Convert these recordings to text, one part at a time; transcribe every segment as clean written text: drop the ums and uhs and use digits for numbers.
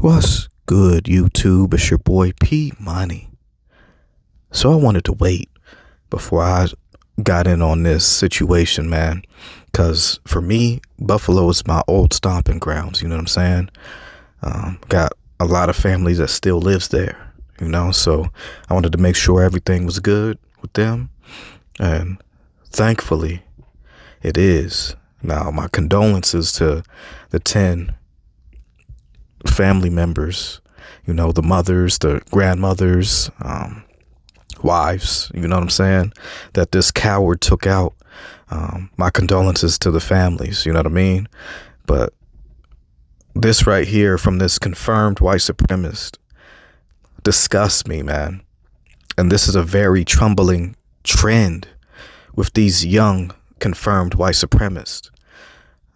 What's good, YouTube? It's your boy P Money. So I wanted to wait before I got in on this situation, man, because for me, Buffalo is my old stomping grounds. You know what I'm saying? Got a lot of families that still lives there, so I wanted to make sure everything was good with them, and thankfully it is. Now, my condolences to the 10 family members, the mothers, the grandmothers, wives, you know what I'm saying, that this coward took out. My condolences to the families, you know what I mean? But this right here from this confirmed white supremacist disgusts me, man. And this is a very troubling trend with these young confirmed white supremacists.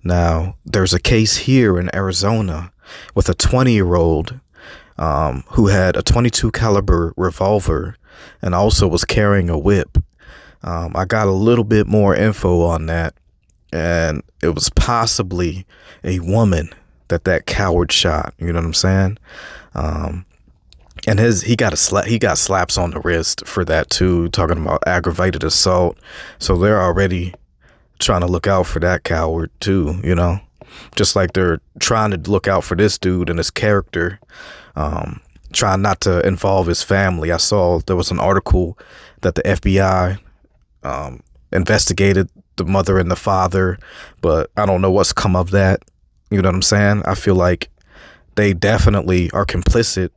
Now, there's a case here in Arizona with a 20-year-old who had a .22 caliber revolver and also was carrying a whip. I got a little bit more info on that, and it was possibly a woman that coward shot. You know what I'm saying? And he got slaps on the wrist for that too, talking about aggravated assault. So they're already trying to look out for that coward too, just like they're trying to look out for this dude and his character, trying not to involve his family. I saw there was an article that the FBI investigated the mother and the father, but I don't know what's come of that. You know what I'm saying? I feel like they definitely are complicit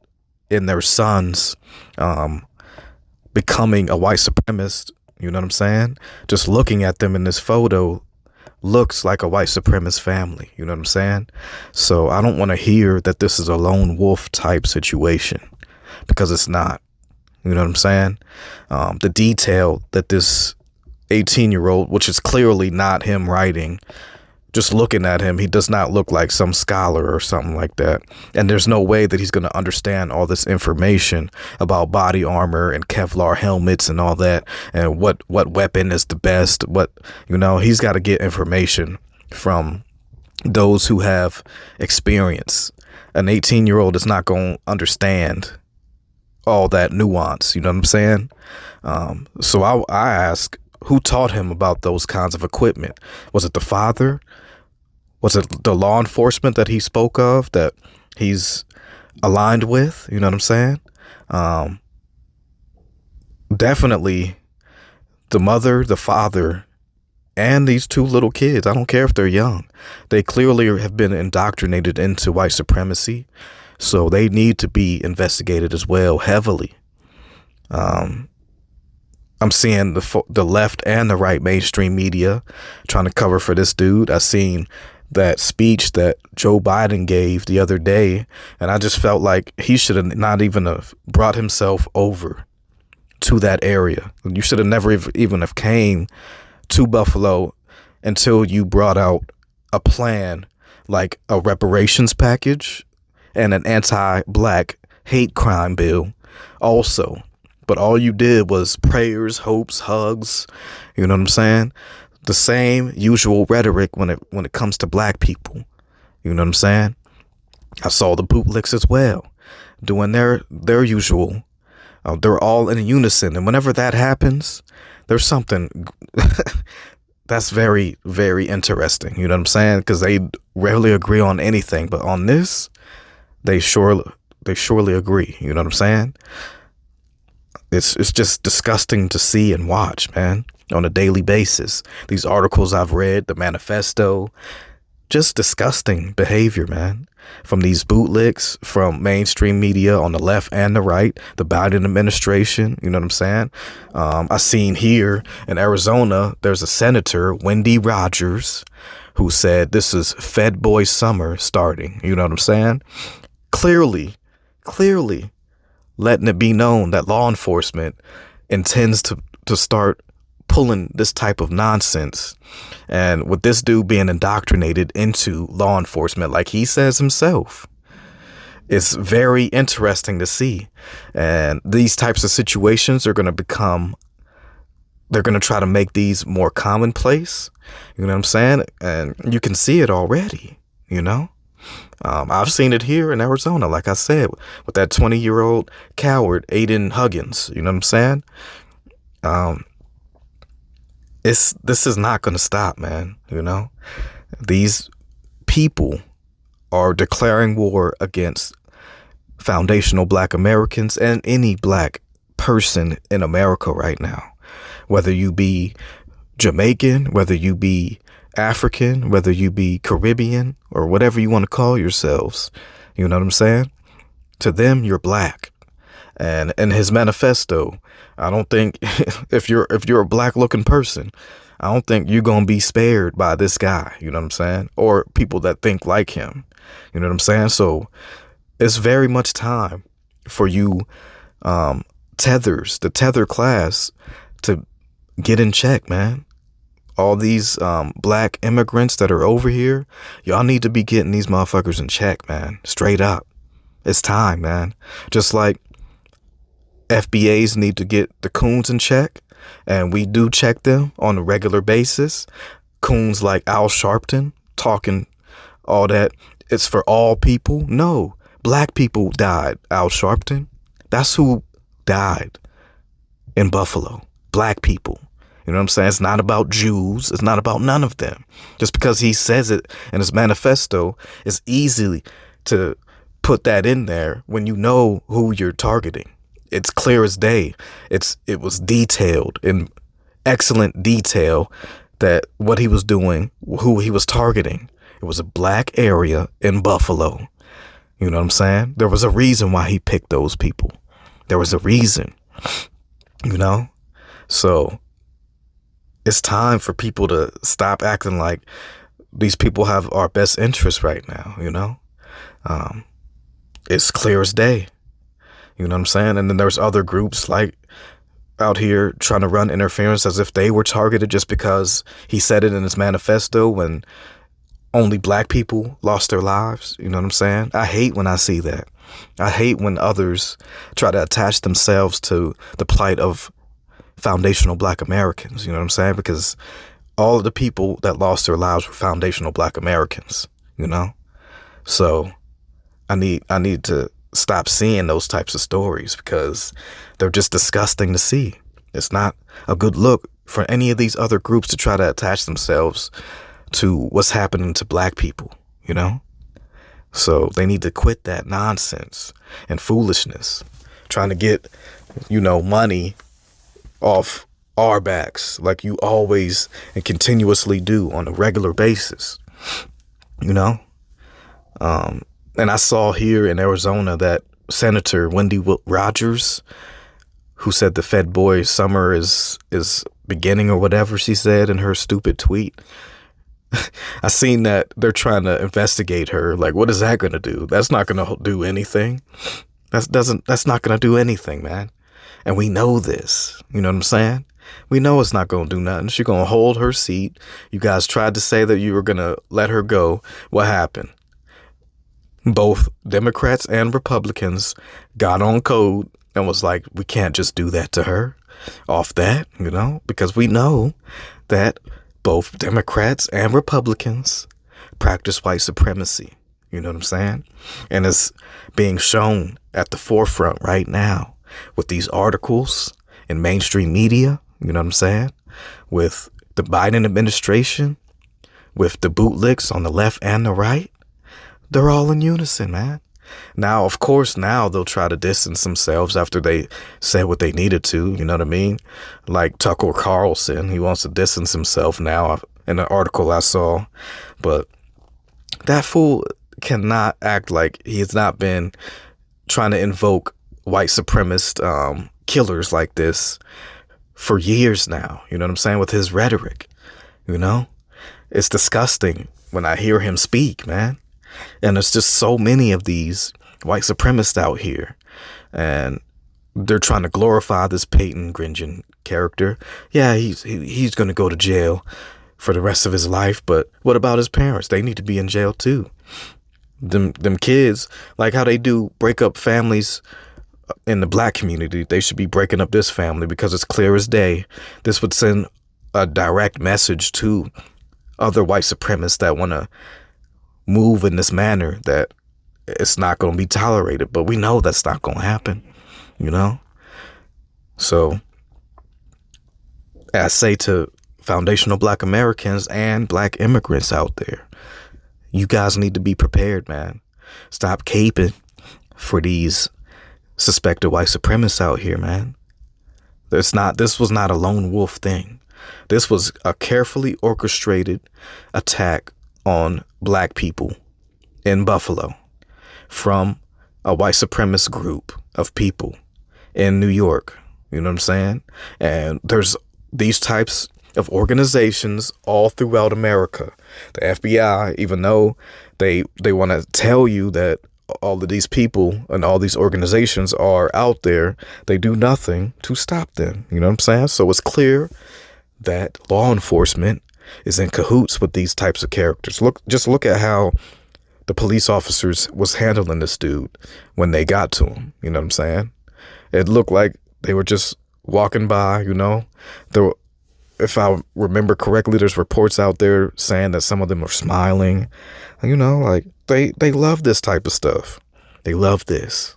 in their sons becoming a white supremacist. You know what I'm saying? Just looking at them in this photo looks like a white supremacist family. You know what I'm saying? So I don't want to hear that this is a lone wolf type situation, because it's not. You know what I'm saying? The detail that this 18-year-old, which is clearly not him writing, just looking at him, he does not look like some scholar or something like that. And there's no way that he's going to understand all this information about body armor and Kevlar helmets and all that, and what weapon is the best. He's got to get information from those who have experience. An 18-year-old is not going to understand all that nuance. You know what I'm saying? So I ask, who taught him about those kinds of equipment? Was it the father? Was it the law enforcement that he spoke of, that he's aligned with? You know what I'm saying? Definitely the mother, the father, and these two little kids. I don't care if they're young. They clearly have been indoctrinated into white supremacy. So they need to be investigated as well, heavily. I'm seeing the left and the right mainstream media trying to cover for this dude. I seen that speech that Joe Biden gave the other day, and I just felt like he should have not even have brought himself over to that area. You should have never even have came to Buffalo until you brought out a plan like a reparations package and an anti-black hate crime bill also. But all you did was prayers, hopes, hugs. You know what I'm saying? The same usual rhetoric when it comes to black people. You know what I'm saying? I saw the bootlicks as well, doing their usual. They're all in unison, and whenever that happens, there's something that's very, very interesting. You know what I'm saying? Because they rarely agree on anything, but on this, they surely agree. You know what I'm saying? It's just disgusting to see and watch, man, on a daily basis. These articles I've read, the manifesto, just disgusting behavior, man, from these bootlicks, from mainstream media on the left and the right, the Biden administration. You know what I'm saying? I seen here in Arizona, there's a senator, Wendy Rogers, who said this is Fed Boy summer starting. You know what I'm saying? Clearly letting it be known that law enforcement intends to start pulling this type of nonsense. And with this dude being indoctrinated into law enforcement, like he says himself, it's very interesting to see. And these types of situations are going to they're going to try to make these more commonplace. You know what I'm saying? And you can see it already, I've seen it here in Arizona, like I said, with that 20-year-old coward, Aiden Huggins. You know what I'm saying? Um, this is not going to stop, man. You know, these people are declaring war against foundational Black Americans and any Black person in America right now. Whether you be Jamaican, whether you be African, whether you be Caribbean, or whatever you want to call yourselves, you know what I'm saying? To them, you're Black. And in his manifesto, I don't think if you're a Black looking person, I don't think you're gonna be spared by this guy. You know what I'm saying? Or people that think like him. You know what I'm saying? So it's very much time for you, the tether class, to get in check, man. All these Black immigrants that are over here, y'all need to be getting these motherfuckers in check, man. Straight up. It's time, man. Just like FBAs need to get the coons in check, and we do check them on a regular basis. Coons like Al Sharpton talking all that. It's for all people. No, Black people died, Al Sharpton. That's who died in Buffalo. Black people. You know what I'm saying? It's not about Jews. It's not about none of them. Just because he says it in his manifesto, it's easy to put that in there when you know who you're targeting. It's clear as day. It was detailed in excellent detail that what he was doing, who he was targeting. It was a Black area in Buffalo. You know what I'm saying? There was a reason why he picked those people. There was a reason, you know? So it's time for people to stop acting like these people have our best interests right now, you know? It's clear as day. You know what I'm saying? And then there's other groups like out here trying to run interference as if they were targeted just because he said it in his manifesto when only Black people lost their lives. You know what I'm saying? I hate when I see that. I hate when others try to attach themselves to the plight of foundational Black Americans. You know what I'm saying? Because all of the people that lost their lives were foundational Black Americans, you know? So I need to stop seeing those types of stories because they're just disgusting to see. It's not a good look for any of these other groups to try to attach themselves to what's happening to Black people, you know? So they need to quit that nonsense and foolishness, trying to get, you know, money off our backs like you always and continuously do on a regular basis, you know? And I saw here in Arizona that Senator Wendy Rogers, who said the Fed boy summer is beginning or whatever she said in her stupid tweet. I seen that they're trying to investigate her. Like, what is that going to do? That's not going to do anything. That's not going to do anything, man. And we know this. You know what I'm saying? We know it's not going to do nothing. She's going to hold her seat. You guys tried to say that you were going to let her go. What happened? Both Democrats and Republicans got on code and was like, we can't just do that to her off that, you know, because we know that both Democrats and Republicans practice white supremacy. You know what I'm saying? And it's being shown at the forefront right now with these articles in mainstream media. You know what I'm saying? With the Biden administration, with the bootlicks on the left and the right. They're all in unison, man. Now, of course, now they'll try to distance themselves after they said what they needed to. You know what I mean? Like Tucker Carlson, he wants to distance himself now in an article I saw. But that fool cannot act like he has not been trying to invoke white supremacist killers like this for years now. You know what I'm saying? With his rhetoric, you know? It's disgusting when I hear him speak, man. And there's just so many of these white supremacists out here. And they're trying to glorify this Peyton Gringen character. Yeah, he's going to go to jail for the rest of his life. But what about his parents? They need to be in jail too. Them kids, like how they do break up families in the Black community, they should be breaking up this family because it's clear as day. This would send a direct message to other white supremacists that want to move in this manner that it's not going to be tolerated. But we know that's not going to happen, you know? So I say to foundational Black Americans and Black immigrants out there, you guys need to be prepared, man. Stop caping for these suspected white supremacists out here, man. This was not a lone wolf thing. This was a carefully orchestrated attack on Black people in Buffalo from a white supremacist group of people in New York. You know what I'm saying? And there's these types of organizations all throughout America. The FBI, even though they want to tell you that all of these people and all these organizations are out there, they do nothing to stop them. You know what I'm saying? So it's clear that law enforcement is in cahoots with these types of characters. Just look at how the police officers was handling this dude when they got to him. You know what I'm saying? It looked like they were just walking by, you know. If I remember correctly, there's reports out there saying that some of them are smiling. You know, like they love this type of stuff. They love this,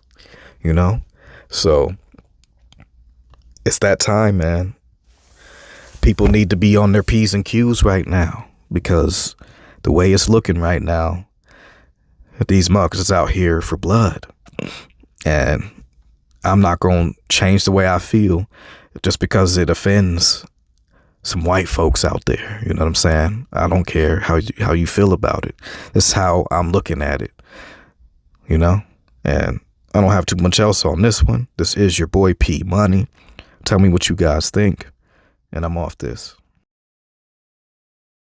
you know. So it's that time, man. People need to be on their P's and Q's right now, because the way it's looking right now, these muckers is out here for blood. And I'm not going to change the way I feel just because it offends some white folks out there. You know what I'm saying? I don't care how you feel about it. This is how I'm looking at it, you know? And I don't have too much else on this one. This is your boy P Money. Tell me what you guys think, and I'm off this.